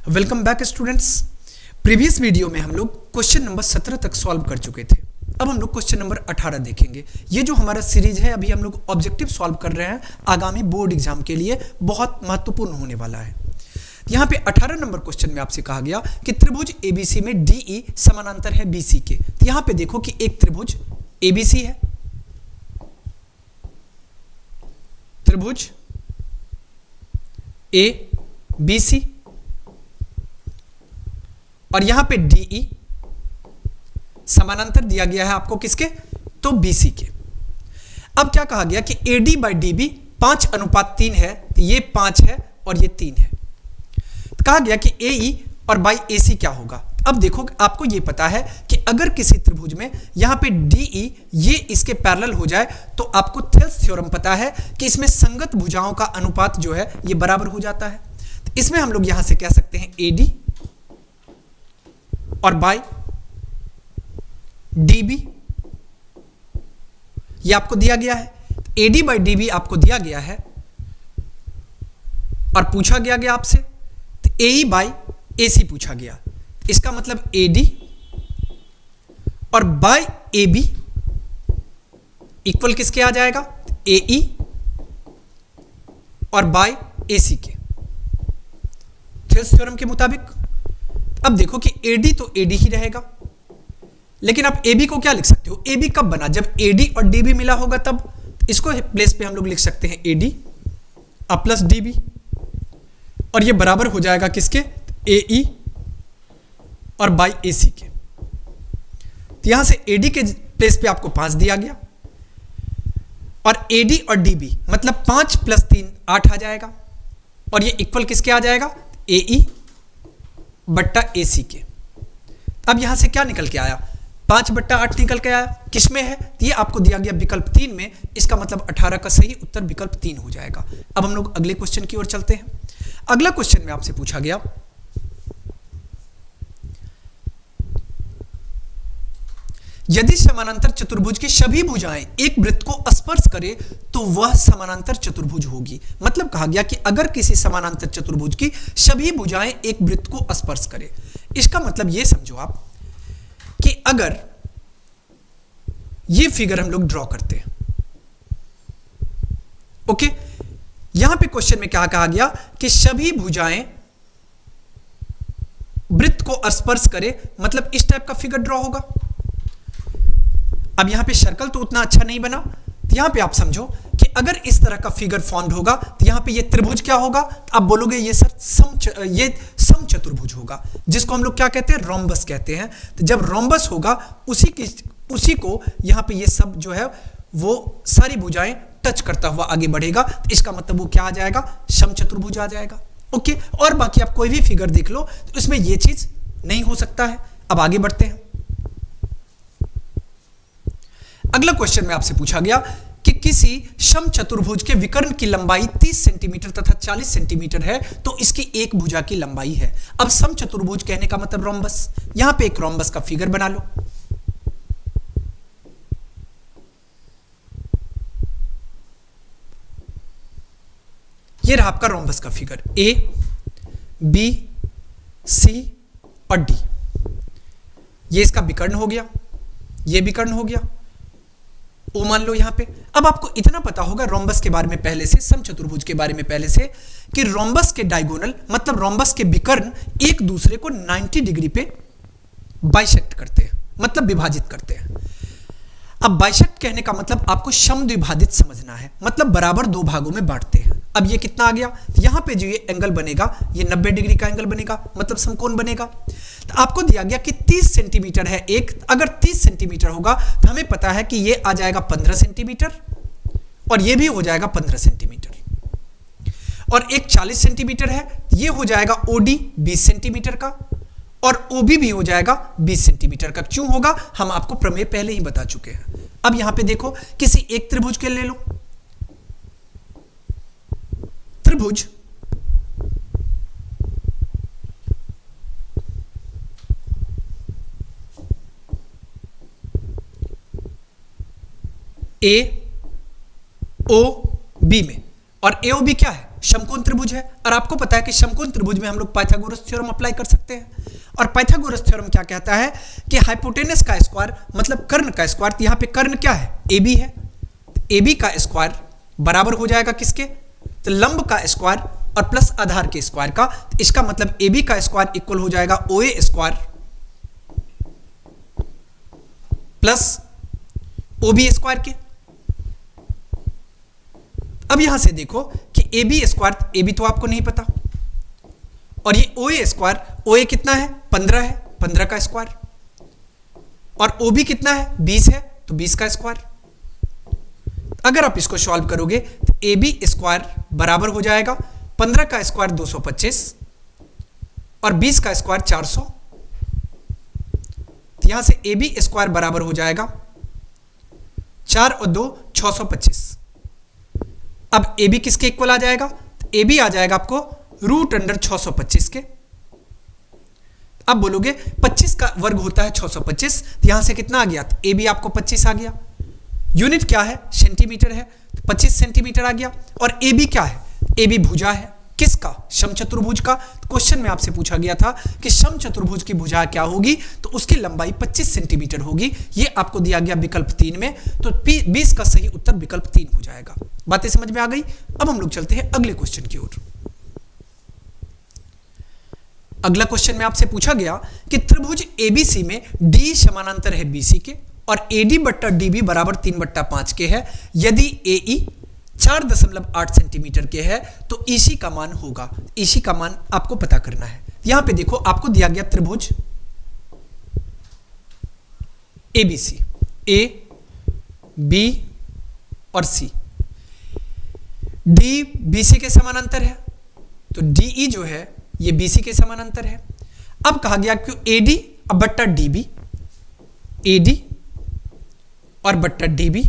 Welcome back students. Previous video में हम लोग क्वेश्चन नंबर 17 तक सॉल्व कर चुके थे। अब हम लोग क्वेश्चन नंबर 18 देखेंगे। ये जो हमारा सीरीज है, अभी हम लोग ऑब्जेक्टिव सॉल्व कर रहे हैं, आगामी बोर्ड एग्जाम के लिए बहुत महत्वपूर्ण होने वाला है। यहाँ पे 18 नंबर क्वेश्चन में आपसे कहा गया कि त्रिभुज एबीसी में डीई समानांतर है बीसी के। तो यहाँ पे देखो कि एक त्रिभुज एबीसी है, त्रिभुज ए बी सी, और यहां पे डीई समानांतर दिया गया है आपको किसके, तो बीसी के। अब क्या कहा गया कि एडी बाई डीबी 5:3 है, तो ये 5 है और ये 3 है। तो कहा गया कि एई और बाई एसी क्या होगा। अब देखो, आपको ये पता है कि अगर किसी त्रिभुज में यहां पे डीई ये इसके पैरेलल हो जाए तो आपको थेल्स थ्योरम पता है कि इसमें संगत भुजाओं का अनुपात जो है ये बराबर हो जाता है। तो इसमें हम लोग यहां से कह सकते हैं एडी और बाई डीबी, ये आपको दिया गया है। एडी बाई डीबी आपको दिया गया है और पूछा गया आपसे, तो एई बाई एसी पूछा गया। इसका मतलब एडी और बाई एबी इक्वल किसके आ जाएगा, एई और बाई एसी के, थेल्स थ्योरम के मुताबिक। अब देखो कि एडी तो एडी ही रहेगा, लेकिन आप एबी को क्या लिख सकते हो, एबी कब बना, जब एडी और डीबी मिला होगा तब। इसको प्लेस पे हम लोग लिख सकते हैं एडी और प्लस डीबी, और ये बराबर हो जाएगा किसके, एई और बाई एसी के। तो यहां से एडी के प्लेस पे आपको 5 दिया गया, और एडी और डीबी मतलब 5 + 3 8 आ जाएगा, और ये इक्वल किसके आ जाएगा, एई बट्टा एसी के। अब यहां से क्या निकल के आया, 5/8 निकल के आया। किसमें है, ये आपको दिया गया विकल्प 3 में। इसका मतलब 18 का सही उत्तर विकल्प 3 हो जाएगा। अब हम लोग अगले क्वेश्चन की ओर चलते हैं। अगला क्वेश्चन में आपसे पूछा गया यदि समानांतर चतुर्भुज की सभी भुजाएं एक वृत्त को स्पर्श करे तो वह समानांतर चतुर्भुज होगी। मतलब कहा गया कि अगर किसी समानांतर चतुर्भुज की सभी भुजाएं एक वृत्त को स्पर्श करे, इसका मतलब यह समझो आप कि अगर ये फिगर हम लोग ड्रॉ करते हैं, ओके, यहां पे क्वेश्चन में क्या कहा गया कि सभी भुजाएं वृत्त को स्पर्श करे, मतलब इस टाइप का फिगर ड्रॉ होगा। अब यहां पे सर्कल तो उतना अच्छा नहीं बना, तो यहां पे आप समझो कि अगर इस तरह का फिगर फॉर्म्ड होगा तो यहां पे ये त्रिभुज क्या होगा, आप बोलोगे ये सर ये समचतुर्भुज होगा, जिसको हम लोग क्या कहते हैं, रोम्बस कहते हैं। तो जब रोम्बस होगा उसी को यहां पे ये सब जो है वो सारी भुजाएं टच करता हुआ आगे बढ़ेगा। तो इसका मतलब वो क्या आ जाएगा, समचतुर्भुज आ जाएगा। ओके, और बाकी आप कोई भी फिगर देख लो तो इसमें ये चीज नहीं हो सकता है। अब आगे बढ़ते हैं। अगला क्वेश्चन में आपसे पूछा गया कि किसी समचतुर्भुज के विकर्ण की लंबाई 30 सेंटीमीटर तथा 40 सेंटीमीटर है, तो इसकी एक भुजा की लंबाई है। अब समचतुर्भुज कहने का मतलब रोम्बस। यहां पे एक रोम्बस का फिगर बना लो। ये रहा आपका रोम्बस का फिगर, ए बी सी और डी। ये इसका विकर्ण हो गया, ये विकर्ण हो गया, ओ मान लो यहां पे। अब आपको इतना पता होगा रोम्बस के बारे में पहले से, समचतुर्भुज के बारे में पहले से, कि रोम्बस के डायगोनल मतलब रोम्बस के विकर्ण एक दूसरे को 90 डिग्री पे बाइसेक्ट करते हैं, मतलब विभाजित करते हैं। अब बाइसेक्ट कहने का मतलब आपको समद्विभाजित समझना है, मतलब बराबर दो भागों में बांटते हैं। अब ये कितना आ गया, यहां पे जो ये एंगल बनेगा ये 90 डिग्री का एंगल बनेगा, मतलब समकोण बनेगा। तो आपको दिया गया कि 30 सेंटीमीटर है एक, अगर 30 सेंटीमीटर होगा तो हमें पता है कि ये आ जाएगा 15 सेंटीमीटर और ये भी हो जाएगा 15 सेंटीमीटर, और एक 40 सेंटीमीटर है, ये हो जाएगा ओडी 20 सेंटीमीटर का, और ओबी भी हो जाएगा 20 सेंटीमीटर का। क्यों होगा, हम आपको प्रमेय पहले ही बता चुके हैं। अब यहां पे देखो, किसी एक त्रिभुज के ले लो, त्रिभुज ए ओ बी में, और ए ओ बी क्या है, समकोण त्रिभुज है, और आपको पता है कि समकोण त्रिभुज में हम लोग पाइथागोरस थ्योरम अप्लाई कर सकते हैं। और पाइथागोरस थ्योरम क्या कहता है कि हाइपोटेनस का स्क्वायर मतलब कर्ण का स्क्वायर, तो यहाँ पे कर्ण क्या है, ए बी है, ए बी का स्क्वायर बराबर हो जाएगा किसके, तो लंब का स्क्वायर और प्लस आधार के स्क्वायर का। तो इसका मतलब ए बी का स्क्वायर इक्वल हो जाएगा O A square plus O B square के। अब यहां से देखो कि A B square, A B तो आपको नहीं पता, और ये ओ ए स्क्वायर, ओ ए कितना है 15 है, 15 का स्क्वायर, और ओ बी कितना है 20 है, तो 20 का स्क्वायर। अगर आप इसको सॉल्व करोगे तो ए बी स्क्वायर बराबर हो जाएगा 15 का स्क्वायर 225 और 20 का स्क्वायर 400। तो यहां से ए बी स्क्वायर बराबर हो जाएगा 4 और 2 625। अब ए बी किसके इक्वल आ जाएगा, ए बी आ जाएगा आपको रूट अंडर 625 के। अब बोलोगे 25 का वर्ग होता है 625, तो यहां से कितना आ गया, ए बी आपको 25 आ गया। यूनिट क्या है, सेंटीमीटर है, तो 25 सेंटीमीटर आ गया। और ए बी क्या है, ए बी भुजा है, किसका, समचतुर्भुज का। क्वेश्चन में आपसे पूछा गया था कि समचतुर्भुज की भुजा क्या होगी, तो उसकी लंबाई 25 सेंटीमीटर होगी। ये आपको दिया गया विकल्प 3 में, तो 20 का सही उत्तर विकल्प 3 हो जाएगा। बातें समझ में आ गई। अब हम लोग चलते हैं अगले क्वेश्चन की ओर। अगला क्वेश्चन में आपसे पूछा गया कि त्रिभुज एबीसी में डी समानांतर है बीसी के और एडी बट्टा डीबी बराबर 3/5 के है। यदि एई 4.8 सेंटीमीटर के है तो ईसी का मान होगा। ईसी का मान आपको पता करना है। यहां पे देखो आपको दिया गया त्रिभुज एबीसी, ए बी और सी। डी बीसी के समानांतर है, तो डीई जो है ये बीसी के समानांतर है। अब कहा गया कि एडी अब बट्टा डीबी, एडी और बट्टा डीबी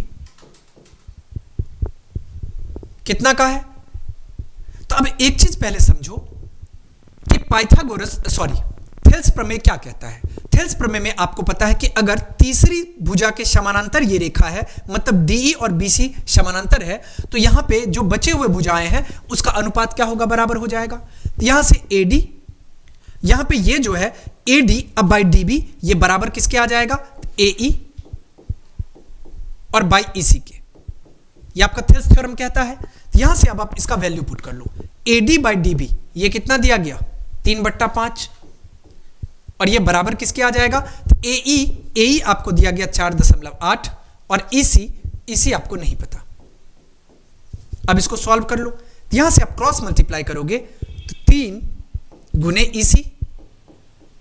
कितना का है। तो अब एक चीज पहले समझो कि पाइथागोरस थेल्स प्रमेय क्या कहता है। थेल्स प्रमेय में आपको पता है कि अगर तीसरी भुजा के समानांतर ये रेखा है, मतलब डीई और बीसी समानांतर है, तो यहां पे जो बचे हुए भुजाएं हैं उसका अनुपात क्या होगा, बराबर हो जाएगा। यहां से एडी, यहां पे ये जो है एडी अब बाई डीबी ये बराबर किसके आ जाएगा, एई और बाई ईसी के। ये आपका थेल्स थ्योरम कहता है। यहां से अब आप इसका वैल्यू पुट कर लो। एडी बाई डीबी ये कितना दिया गया, 3/5, और ये बराबर किसके आ जाएगा, एई आपको दिया गया 4.8 और ईसी आपको नहीं पता। अब इसको सॉल्व कर लो। यहां से आप क्रॉस मल्टीप्लाई करोगे तो 3 गुने ईसी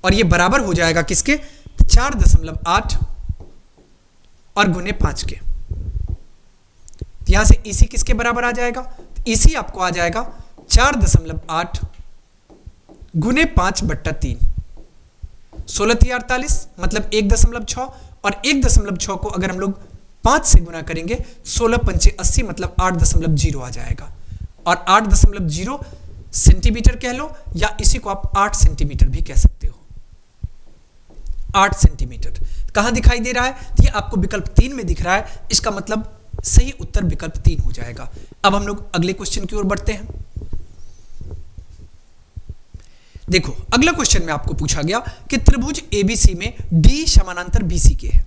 और ये बराबर हो जाएगा किसके, 4.8 और गुने 5 के। यहां से ईसी किसके बराबर आ जाएगा, ईसी आपको आ जाएगा 4.8 गुने 5/3, 16×3 = 48, मतलब 1.6, और 1.6 को अगर हम लोग 5 से गुना करेंगे 16×5 = 80, मतलब 8.0 आ जाएगा। और 8.0 सेंटीमीटर कह लो या इसी को आप 8 सेंटीमीटर भी कह सकते हो। 8 सेंटीमीटर कहां दिखाई दे रहा है, ये आपको विकल्प 3 में दिख रहा है। इसका मतलब सही उत्तर विकल्प 3 हो जाएगा। अब हम लोग अगले क्वेश्चन की ओर बढ़ते हैं। देखो अगला क्वेश्चन में आपको पूछा गया कि त्रिभुज एबीसी में डी समानांतर बीसी के है,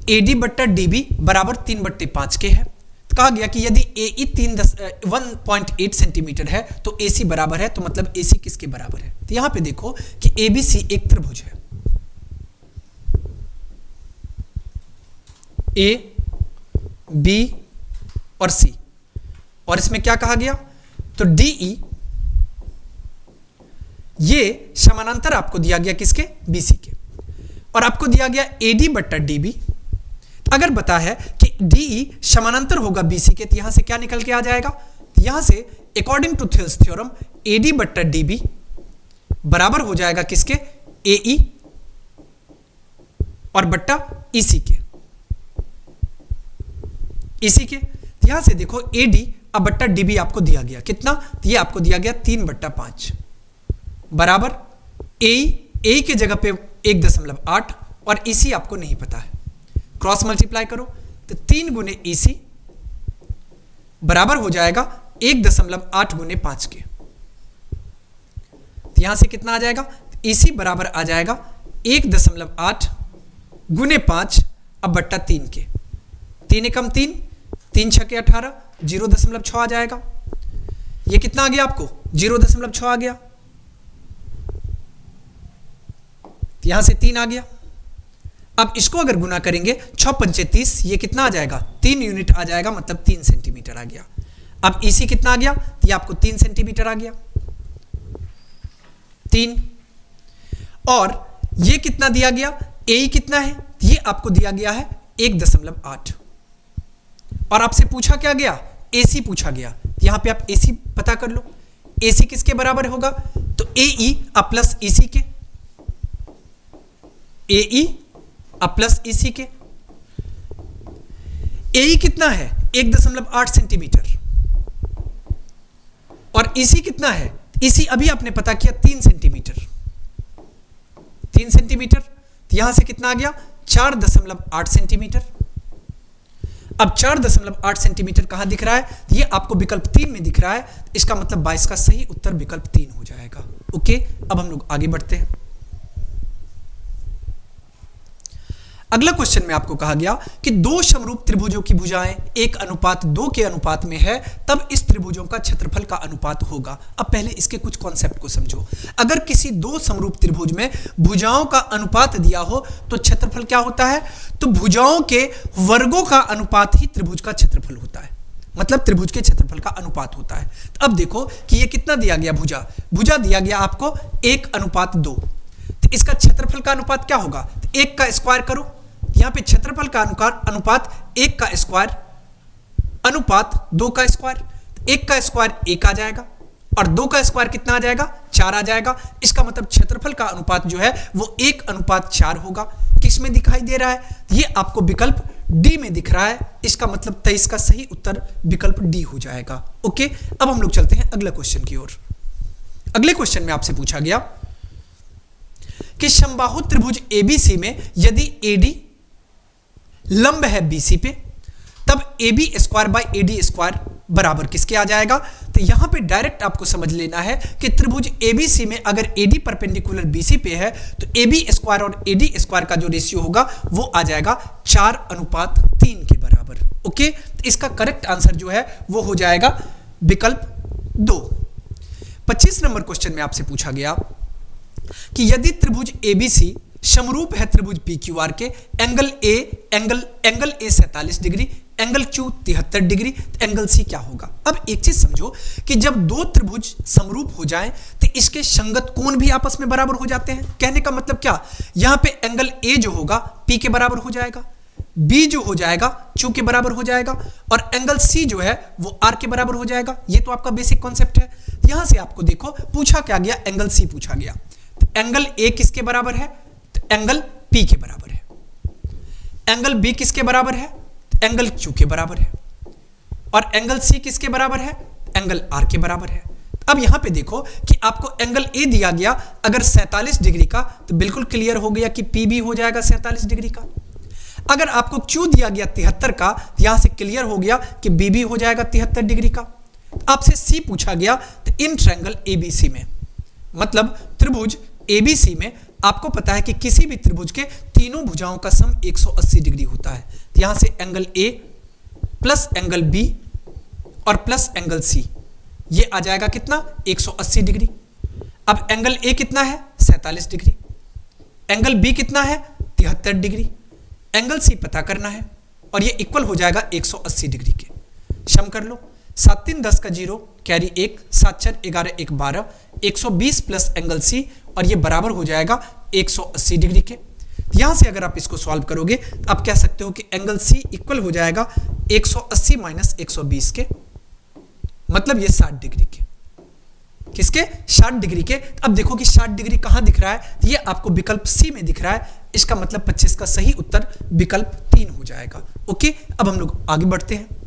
एडी बट्टा डीबी बराबर 3/5 के है। तो कहा गया कि यदि एई 1.8 सेंटीमीटर है तो एसी बराबर है, तो मतलब एसी किसके बराबर है। तो यहां पे देखो कि एबीसी एक त्रिभुज है, ए बी और सी, और इसमें क्या कहा गया, तो डीई ये समानांतर आपको दिया गया किसके, बीसी के, और आपको दिया गया एडी बट्टा डीबी। अगर बता है कि डीई समानांतर होगा बीसी के, तो यहां से क्या निकल के आ जाएगा, यहां से according to Thales theorem AD बट्टा डीबी बराबर हो जाएगा किसके, एई और बट्टा ईसी के, इसी के। यहां से देखो एडी अब बट्टा डीबी आपको दिया गया कितना, तो ये आपको दिया गया 3/5 बराबर ए की जगह पे 1.8 और ईसी आपको नहीं पता है। क्रॉस मल्टीप्लाई करो तो 3 गुने ईसी बराबर हो जाएगा 1.8 गुने 5 के। तो यहां से कितना आ जाएगा, इसी बराबर आ जाएगा 1.8 गुने 5 अब बट्टा 3 के। 3 एकम 3, 3 छके 18, 0.6 आ जाएगा। ये कितना आ गया आपको, 0.6 आ गया। यहां से 3 आ गया। अब इसको अगर गुना करेंगे 6 पंचे 30, ये कितना आ जाएगा, 3 यूनिट आ जाएगा, मतलब 3 सेंटीमीटर आ गया। अब इसी कितना आ गया, ये आपको 3 सेंटीमीटर आ गया, 3। और ये कितना दिया गया, ए कितना है, ये आपको दिया गया है 1.8। और आपसे पूछा क्या गया, एसी पूछा गया। यहां पे आप एसी पता कर लो। एसी किसके बराबर होगा, तो एई अब प्लस ईसी के, एई अब प्लस ईसी के। एई कितना है, 1.8 सेंटीमीटर। और ईसी कितना है, ईसी अभी आपने पता किया 3 सेंटीमीटर, 3 सेंटीमीटर। तो यहां से कितना आ गया, 4.8 सेंटीमीटर। अब 4.8 सेंटीमीटर कहां दिख रहा है, ये आपको विकल्प 3 में दिख रहा है। इसका मतलब 22 का सही उत्तर विकल्प 3 हो जाएगा। ओके, अब हम लोग आगे बढ़ते हैं। अगला क्वेश्चन में आपको कहा गया कि दो समरूप त्रिभुजों की भुजाएं 1:2 के अनुपात में है, तब इस त्रिभुजों का क्षेत्रफल का अनुपात होगा। अब पहले इसके कुछ कॉन्सेप्ट को समझो। अगर किसी दो समरूप त्रिभुज में भुजाओं का अनुपात दिया हो तो क्षेत्रफल क्या होता है, तो भुजाओं के वर्गों का अनुपात ही त्रिभुज का क्षेत्रफल होता है, मतलब त्रिभुज के क्षेत्रफल का अनुपात होता है। तो अब देखो कि ये कितना दिया गया, भुजा दिया गया आपको 1:2। तो इसका क्षेत्रफल का अनुपात क्या होगा, 1 का स्क्वायर करो। यहां पे क्षेत्रफल का अनुपात 1 का स्क्वायर अनुपात 2 का स्क्वायर। 1 का स्क्वायर 1 आ जाएगा और 2 का स्क्वायर कितना आ जाएगा, 4 आ जाएगा। इसका मतलब क्षेत्रफल का अनुपात जो है वो 1:4 होगा। किस में दिखाई दे रहा है, ये आपको विकल्प डी में दिख रहा है। इसका मतलब 23 का सही उत्तर विकल्प डी हो जाएगा। ओके, अब हम लोग चलते हैं अगले क्वेश्चन की ओर। अगले क्वेश्चन में आपसे पूछा गया कि समबाहु त्रिभुज एबीसी में यदि एडी लंब है बीसी पे, तब AB square by AD square बराबर किसके आ जाएगा। तो यहां पे डायरेक्ट आपको समझ लेना है कि त्रिभुज ABC में अगर AD परपेंडिकुलर BC पे है तो AB स्क्वायर और AD स्क्वायर का जो रेशियो होगा वो आ जाएगा 4:3 के बराबर। ओके, तो इसका करेक्ट आंसर जो है वो हो जाएगा विकल्प 2। 25 नंबर क्वेश्चन में आपसे पूछा गया कि यदि त्रिभुज ABC समरूप है त्रिभुज PQR के, angle A 47 degree, angle Q 73 degree, तो एंगल C क्या होगा। अब एक चीज समझो कि जब दो त्रिभुज समरूप हो जाएं तो इसके संगत कोण भी आपस में बराबर हो जाते हैं। कहने का मतलब क्या, यहां पे एंगल A जो होगा P के बराबर हो जाएगा, B जो हो जाएगा Q के बराबर हो जाएगा, और एंगल C जो है वो R के बराबर हो जाएगा। ये तो आपका बेसिक कॉन्सेप्ट है। यहां से आपको देखो पूछा क्या गया, एंगल C पूछा गया। तो एंगल A किसके बराबर है, एंगल P के बराबर है। एंगल B किसके बराबर है, एंगल Q के बराबर है। और एंगल C किसके बराबर है, एंगल R के बराबर है। अब यहां पे देखो कि आपको एंगल A दिया गया अगर 47 डिग्री का, तो बिल्कुल क्लियर हो गया कि P भी हो जाएगा 47 डिग्री का। अगर आपको Q दिया गया 73 का, तो यहां से क्लियर हो गया कि B भी हो जाएगा 73 डिग्री का। आपसे C पूछा गया तो इन ट्रायंगल ABC में, मतलब त्रिभुज ABC में आपको पता है कि किसी भी त्रिभुज के तीनों भुजाओं का सम 180 डिग्री होता है। तो यहां से angle A plus angle B और प्लस एंगल C, ये आ जाएगा कितना, 180 डिग्री। अब एंगल A कितना है, 47 डिग्री। एंगल B कितना है, 73 डिग्री। एंगल C पता करना है और ये इक्वल हो जाएगा 180 डिग्री के। सम कर लो, 7 3 10 का 0 कैरी 1, 7 4 11 1 12, 120 प्लस एंगल C और ये बराबर हो जाएगा 180 डिग्री के। यहां से अगर आप इसको सॉल्व करोगे तो आप कह सकते हो कि एंगल C इक्वल हो जाएगा 180 माइनस 120 के, मतलब ये 60 डिग्री के। किसके, 60 डिग्री के। अब देखो कि 60 डिग्री कहां दिख रहा है, ये आपको विकल्प C में दिख रहा है। इसका मतलब 25 का सही उत्तर विकल्प 3 हो जाएगा। ओके, अब हम लोग आगे बढ़ते हैं।